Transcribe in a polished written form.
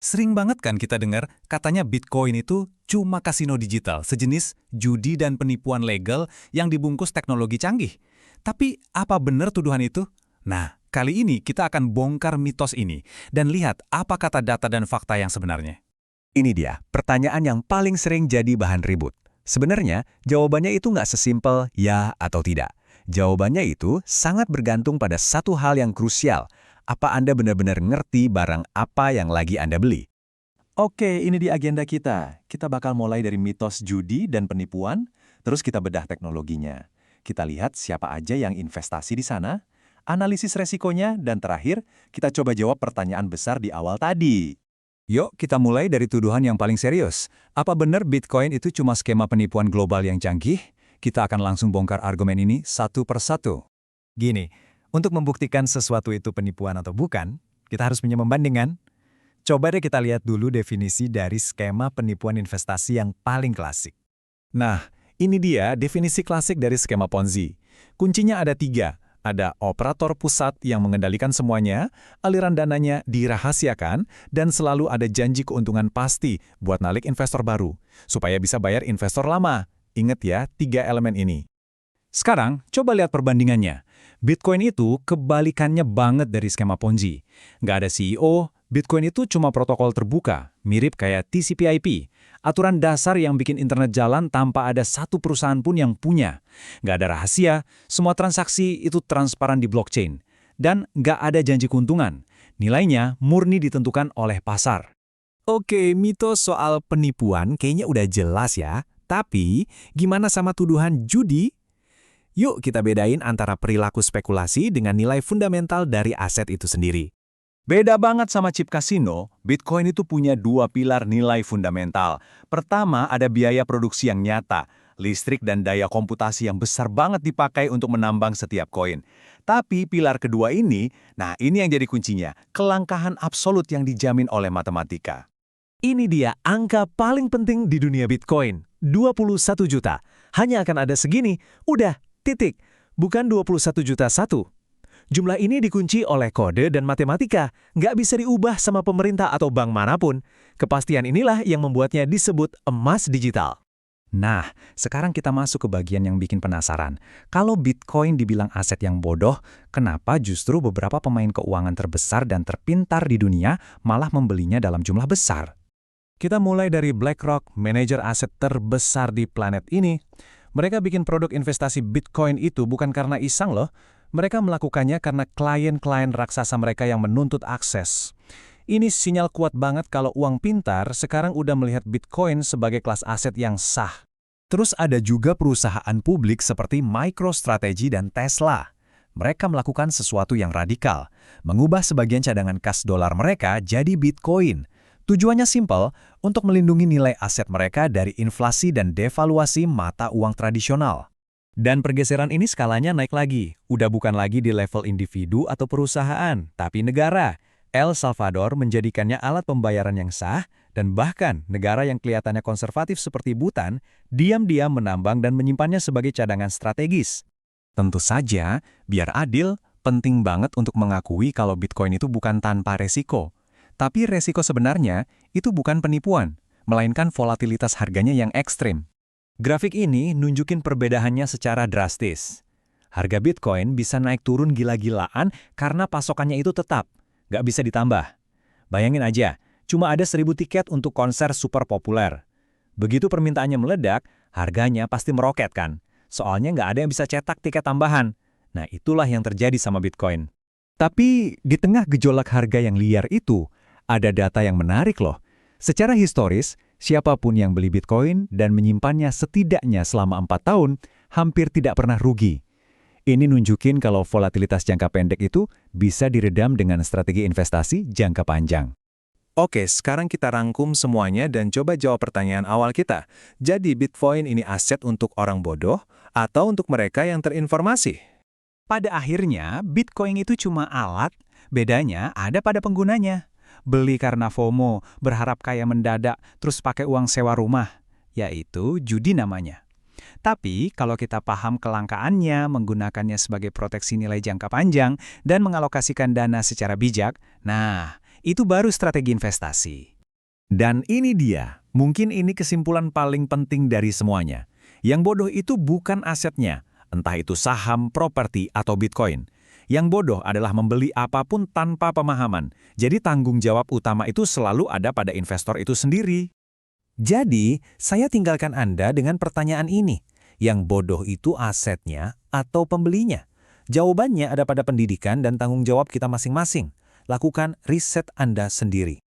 Sering banget kan kita dengar katanya Bitcoin itu cuma kasino digital, sejenis judi dan penipuan legal yang dibungkus teknologi canggih. Tapi apa benar tuduhan itu? Nah, kali ini kita akan bongkar mitos ini dan lihat apa kata data dan fakta yang sebenarnya. Ini dia, pertanyaan yang paling sering jadi bahan ribut. Sebenarnya, jawabannya itu nggak sesimpel ya atau tidak. Jawabannya itu sangat bergantung pada satu hal yang krusial. Apa Anda benar-benar ngerti barang apa yang lagi Anda beli? Oke, ini di agenda kita. Kita bakal mulai dari mitos judi dan penipuan, terus kita bedah teknologinya. Kita lihat siapa aja yang investasi di sana, analisis resikonya, dan terakhir, kita coba jawab pertanyaan besar di awal tadi. Yuk, kita mulai dari tuduhan yang paling serius. Apa benar Bitcoin itu cuma skema penipuan global yang canggih? Kita akan langsung bongkar argumen ini satu per satu. Gini, untuk membuktikan sesuatu itu penipuan atau bukan, kita harus punya membandingan. Coba deh kita lihat dulu definisi dari skema penipuan investasi yang paling klasik. Nah, ini dia definisi klasik dari skema Ponzi. Kuncinya ada 3. Ada operator pusat yang mengendalikan semuanya, aliran dananya dirahasiakan, dan selalu ada janji keuntungan pasti buat narik investor baru, supaya bisa bayar investor lama. Ingat ya, 3 elemen ini. Sekarang, coba lihat perbandingannya. Bitcoin itu kebalikannya banget dari skema Ponzi. Nggak ada CEO, Bitcoin itu cuma protokol terbuka, mirip kayak TCP/IP. Aturan dasar yang bikin internet jalan tanpa ada satu perusahaan pun yang punya. Nggak ada rahasia, semua transaksi itu transparan di blockchain. Dan nggak ada janji keuntungan. Nilainya murni ditentukan oleh pasar. Oke, mitos soal penipuan kayaknya udah jelas ya. Tapi, gimana sama tuduhan judi? Yuk kita bedain antara perilaku spekulasi dengan nilai fundamental dari aset itu sendiri. Beda banget sama chip kasino, Bitcoin itu punya 2 pilar nilai fundamental. Pertama, ada biaya produksi yang nyata, listrik dan daya komputasi yang besar banget dipakai untuk menambang setiap koin. Tapi pilar kedua ini, nah ini yang jadi kuncinya, kelangkahan absolut yang dijamin oleh matematika. Ini dia angka paling penting di dunia Bitcoin, 21 juta. Hanya akan ada segini, udah, titik. Bukan 21 juta satu. Jumlah ini dikunci oleh kode dan matematika, nggak bisa diubah sama pemerintah atau bank manapun. Kepastian inilah yang membuatnya disebut emas digital. Nah, sekarang kita masuk ke bagian yang bikin penasaran. Kalau Bitcoin dibilang aset yang bodoh, kenapa justru beberapa pemain keuangan terbesar dan terpintar di dunia malah membelinya dalam jumlah besar? Kita mulai dari BlackRock, manajer aset terbesar di planet ini. Mereka bikin produk investasi Bitcoin itu bukan karena iseng loh. Mereka melakukannya karena klien-klien raksasa mereka yang menuntut akses. Ini sinyal kuat banget kalau uang pintar sekarang udah melihat Bitcoin sebagai kelas aset yang sah. Terus ada juga perusahaan publik seperti MicroStrategy dan Tesla. Mereka melakukan sesuatu yang radikal, mengubah sebagian cadangan kas dolar mereka jadi Bitcoin. Tujuannya simpel, untuk melindungi nilai aset mereka dari inflasi dan devaluasi mata uang tradisional. Dan pergeseran ini skalanya naik lagi. Udah bukan lagi di level individu atau perusahaan, tapi negara. El Salvador menjadikannya alat pembayaran yang sah, dan bahkan negara yang kelihatannya konservatif seperti Bhutan, diam-diam menambang dan menyimpannya sebagai cadangan strategis. Tentu saja, biar adil, penting banget untuk mengakui kalau Bitcoin itu bukan tanpa resiko. Tapi resiko sebenarnya itu bukan penipuan, melainkan volatilitas harganya yang ekstrim. Grafik ini nunjukin perbedaannya secara drastis. Harga Bitcoin bisa naik turun gila-gilaan karena pasokannya itu tetap, nggak bisa ditambah. Bayangin aja, cuma ada 1.000 tiket untuk konser super populer. Begitu permintaannya meledak, harganya pasti meroket kan? Soalnya nggak ada yang bisa cetak tiket tambahan. Nah itulah yang terjadi sama Bitcoin. Tapi di tengah gejolak harga yang liar itu, ada data yang menarik loh. Secara historis, siapapun yang beli Bitcoin dan menyimpannya setidaknya selama 4 tahun, hampir tidak pernah rugi. Ini nunjukin kalau volatilitas jangka pendek itu bisa diredam dengan strategi investasi jangka panjang. Oke, sekarang kita rangkum semuanya dan coba jawab pertanyaan awal kita. Jadi Bitcoin ini aset untuk orang bodoh atau untuk mereka yang terinformasi? Pada akhirnya, Bitcoin itu cuma alat, bedanya ada pada penggunanya. Beli karena FOMO, berharap kaya mendadak, terus pakai uang sewa rumah. Yaitu judi namanya. Tapi kalau kita paham kelangkaannya, menggunakannya sebagai proteksi nilai jangka panjang, dan mengalokasikan dana secara bijak, nah, itu baru strategi investasi. Dan ini dia, mungkin ini kesimpulan paling penting dari semuanya. Yang bodoh itu bukan asetnya, entah itu saham, properti, atau Bitcoin. Yang bodoh adalah membeli apapun tanpa pemahaman. Jadi tanggung jawab utama itu selalu ada pada investor itu sendiri. Jadi, saya tinggalkan Anda dengan pertanyaan ini. Yang bodoh itu asetnya atau pembelinya? Jawabannya ada pada pendidikan dan tanggung jawab kita masing-masing. Lakukan riset Anda sendiri.